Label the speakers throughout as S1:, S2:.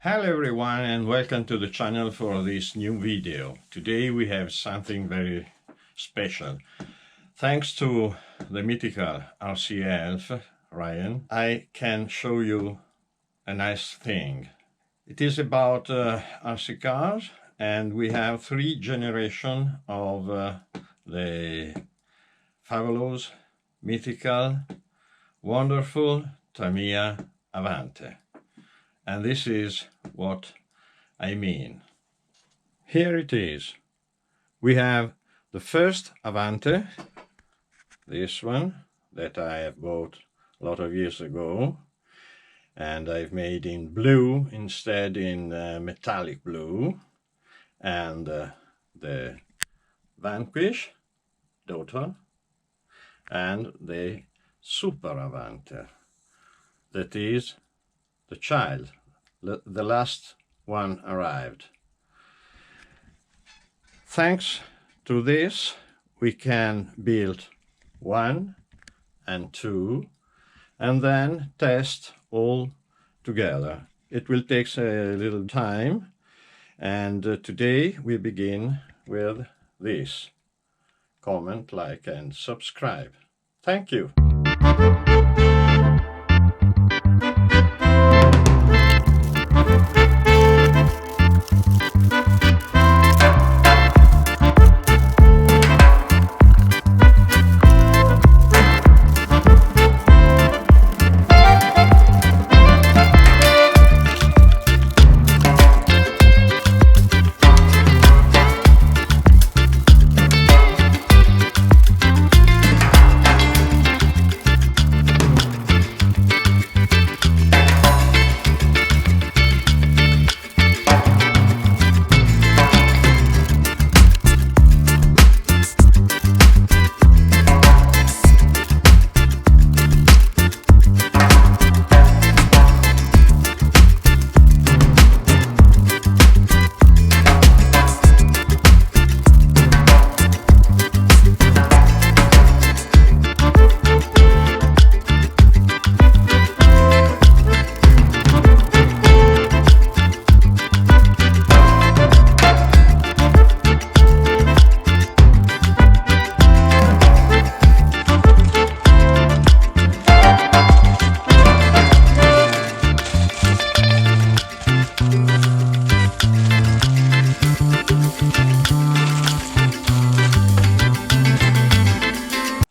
S1: Hello everyone and welcome to the channel for this new video. Today we have something very special. Thanks to the mythical RC elf, Ryan, I can show you a nice thing. It is about RC cars, and we have 3 generations of the fabulous, mythical, wonderful Tamiya Avante. And this is what I mean. Here it is. We have the first Avante, this one that I have bought a lot of years ago, and I've made in blue instead in metallic blue, and the Vanquish daughter, and the Super Avante, that is the child, the last one arrived. Thanks to this we can build 1 and 2 and then test all together. It will take a little time, and today we begin with this. Comment, like and subscribe. Thank you.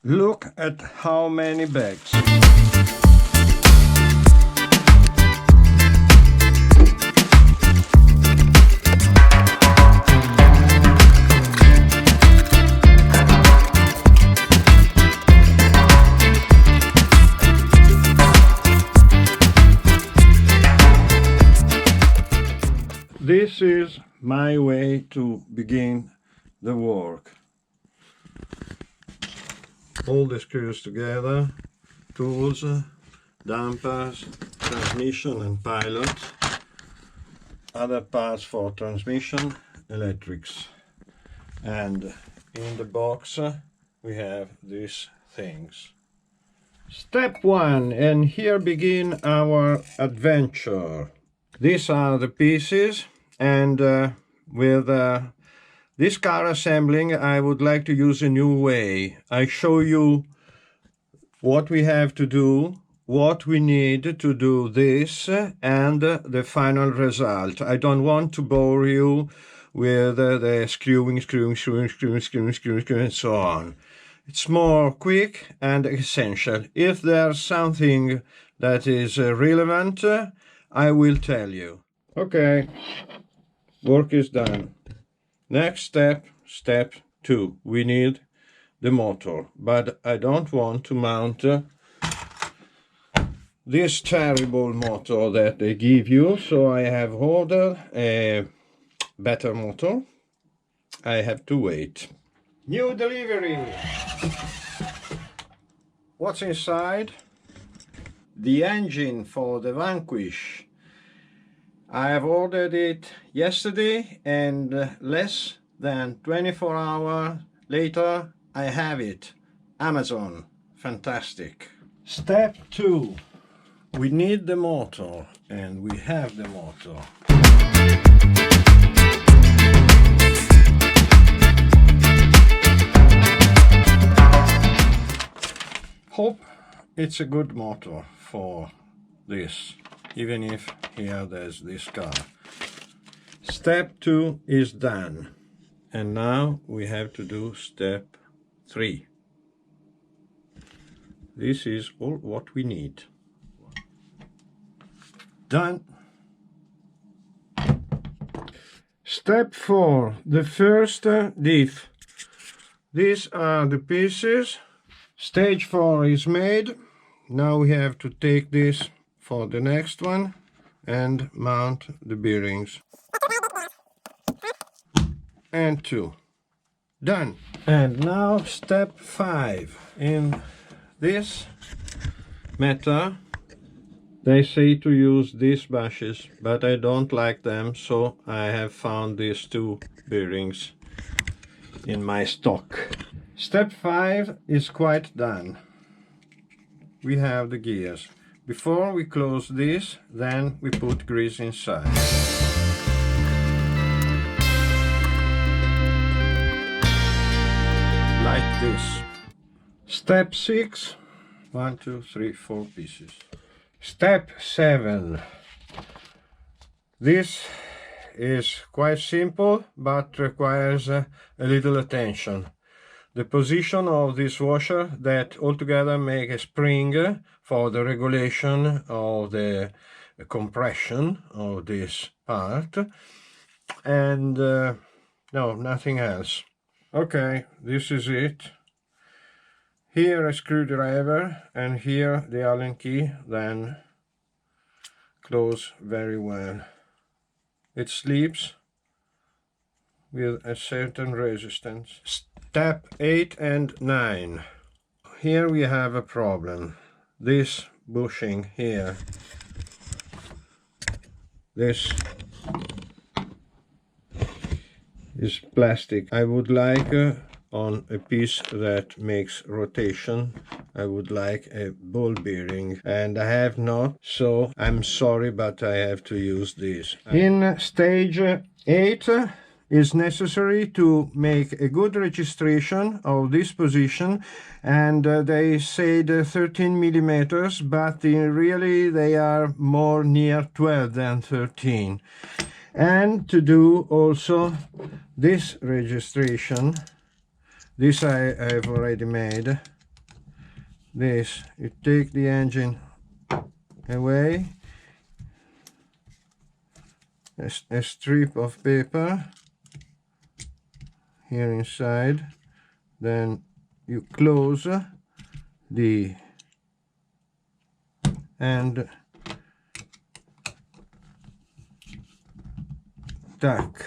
S1: Look at how many bags. This is my way to begin the work. All the screws together, tools, dampers, transmission and pilot, other parts for transmission, electrics. And in the box we have these things. Step 1, and here begin our adventure. These are the pieces, and with this car assembling, I would like to use a new way. I show you what we have to do, what we need to do this, and the final result. I don't want to bore you with the screwing, and so on. It's more quick and essential. If there's something that is relevant, I will tell you. Okay, work is done. Next step, step 2. We need the motor, but I don't want to mount this terrible motor that they give you, so I have ordered a better motor. I have to wait. New delivery! What's inside? The engine for the Vanquish. I have ordered it yesterday, and less than 24 hours later I have it. Amazon. Fantastic. Step 2. We need the motor, and we have the motor. Hope it's a good motor for this, even if here there's this car. Step 2 is done, and now we have to do step 3. This is all what we need. Done. Step 4, the first diff. These are the pieces. Stage 4 is made. Now we have to take this for the next one and mount the bearings. And 2. Done. And now step 5. In this matter, they say to use these bushes, but I don't like them, so I have found these 2 bearings in my stock. Step 5 is quite done. We have the gears. Before we close this, then we put grease inside. Like this. Step 6. 1, 2, 3, 4 pieces. Step 7. This is quite simple, but requires a little attention. The position of this washer that altogether make a spring for the regulation of the compression of this part, and no, nothing else. Okay, this is it. Here a screwdriver, and here the Allen key, then close very well. It sleeps with a certain resistance. Step 8 and 9. Here we have a problem. This bushing here, this is plastic. I would like on a piece that makes rotation, I would like a ball bearing, and I have not, so I'm sorry, but I have to use this. In stage 8 is necessary to make a good registration of this position, and they said 13 millimeters, but really they are more near 12 than 13. And to do also this registration, this I have already made. This, you take the engine away, a strip of paper here inside, then you close the and tack.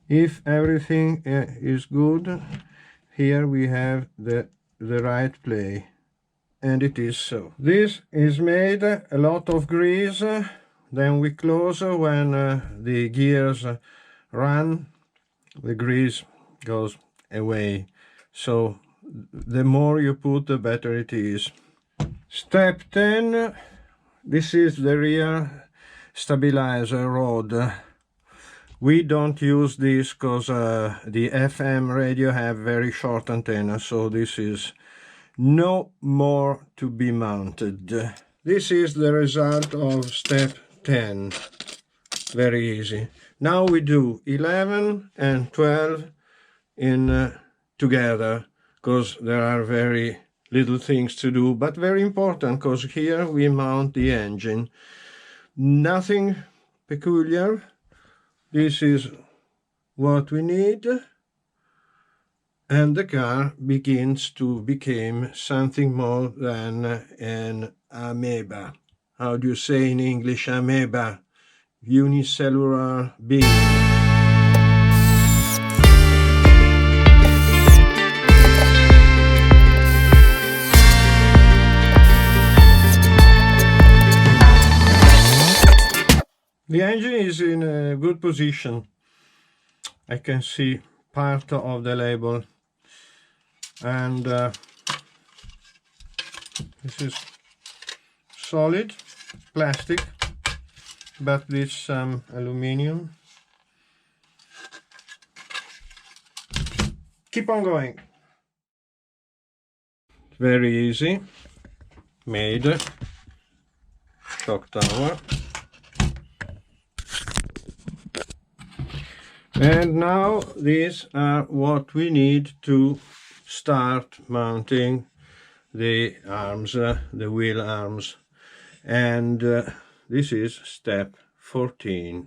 S1: If everything is good, here we have the right play, and it is so. This is made a lot of grease, then we close when the gears run, the grease goes away, so the more you put, the better it is. Step 10, this is the rear stabilizer rod. We don't use this because the FM radio have very short antenna, so this is no more to be mounted. This is the result of step 10. Very easy. Now we do 11 and 12 in together, because there are very little things to do, but very important, because here we mount the engine. Nothing peculiar. This is what we need, and the car begins to become something more than an amoeba. How do you say in English amoeba? Unicellular being. The engine is in a good position. I can see part of the label, and This is solid plastic, but with some aluminium. Keep on going. Very easy. Made shock tower. And now these are what we need to start mounting the arms, the wheel arms, and this is step 14.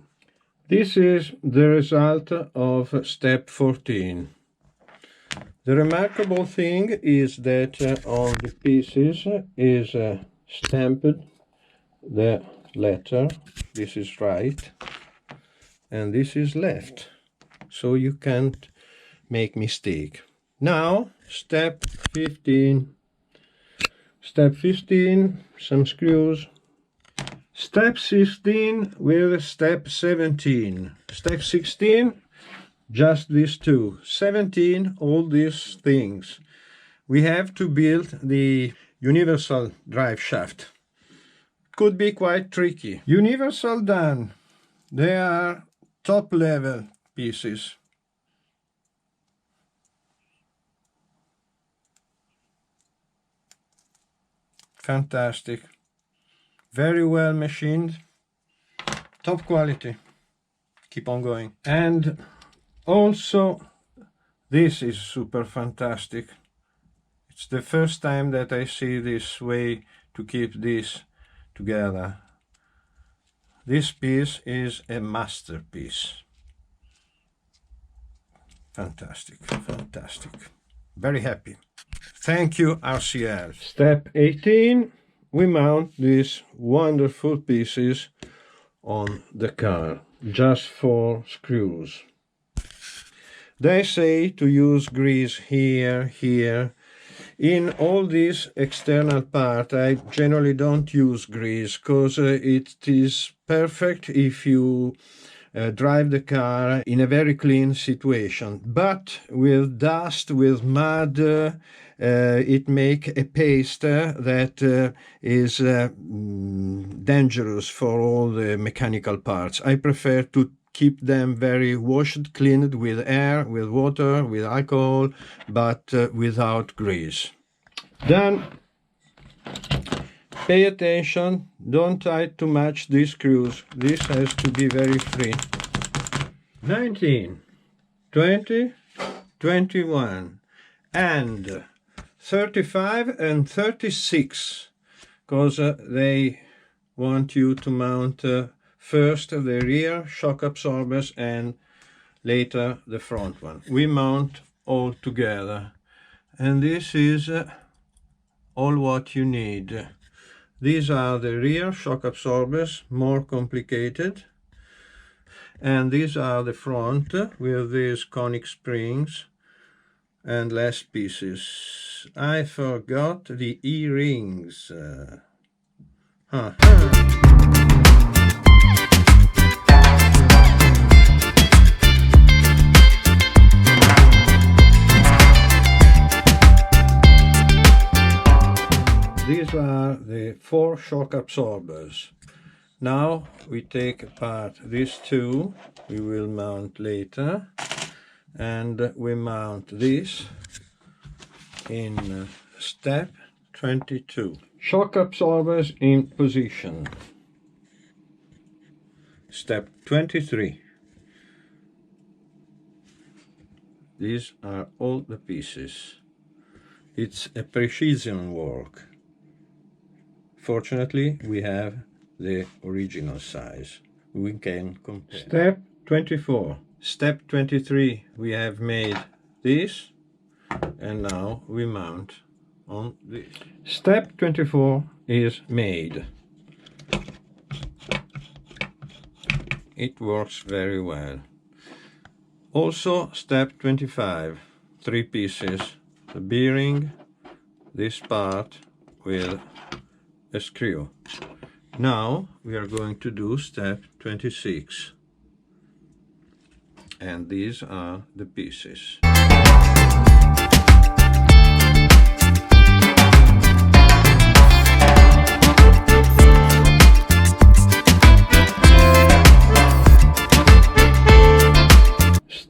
S1: This is the result of step 14. The remarkable thing is that on the pieces is stamped the letter. This is right and this is left, so you can't make mistake. Now step 15. Step 15, some screws. Step 16 with step 17. Step 16, just these two. 17, all these things. We have to build the universal drive shaft. Could be quite tricky. Universal done. They are top level pieces. Fantastic. Very well machined. Top quality. Keep on going. And also, this is super fantastic. It's the first time that I see this way to keep this together. This piece is a masterpiece. Fantastic, fantastic. Very happy. Thank you, RCL. Step 18, we mount these wonderful pieces on the car, just 4 screws. They say to use grease here, here. In all these external part, I generally don't use grease, because it is perfect if you drive the car in a very clean situation. But with dust, with mud, it make a paste that is dangerous for all the mechanical parts. I prefer to keep them very washed, cleaned with air, with water, with alcohol, but without grease. Then pay attention, don't tighten too much these screws. This has to be very free. 19, 20, 21, and 35 and 36, because they want you to mount first the rear shock absorbers and later the front one. We mount all together, and this is all what you need. These are the rear shock absorbers, more complicated, and these are the front with these conic springs and less pieces. I forgot the E-rings. These are the 4 shock absorbers. Now we take apart these 2, we will mount later, and we mount this in step 22. Shock absorbers in position. Step 23. These are all the pieces. It's a precision work. Fortunately, we have the original size. We can compare. Step 24. Step 23, we have made this, and now we mount on this. Step 24 is made. It works very well. Also, step 25, 3 pieces, the bearing, this part with a screw. Now we are going to do step 26, and these are the pieces.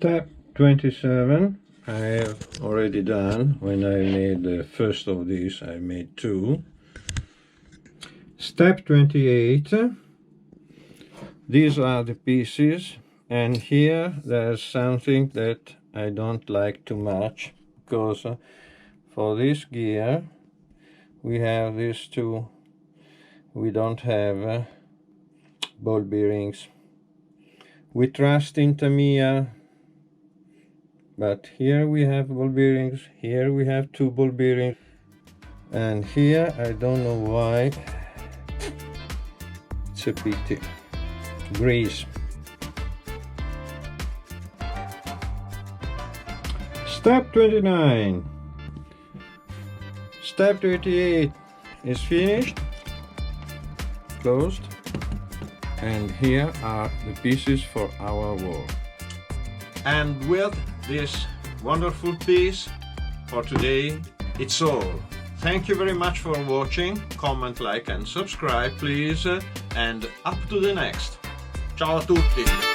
S1: Step 27 I have already done. When I made the first of these, I made 2. Step 28, these are the pieces, and here there's something that I don't like too much, because for this gear we have these two, we don't have ball bearings. We trust in Tamiya, but here we have ball bearings, here we have 2 ball bearings, and here I don't know why, it's a pity. Grease. Step 29. Step 28 is finished, closed, and here are the pieces for our wall. And with this wonderful piece for today, it's all. Thank you very much for watching. Comment, like and subscribe please, and up to the next. Ciao a tutti!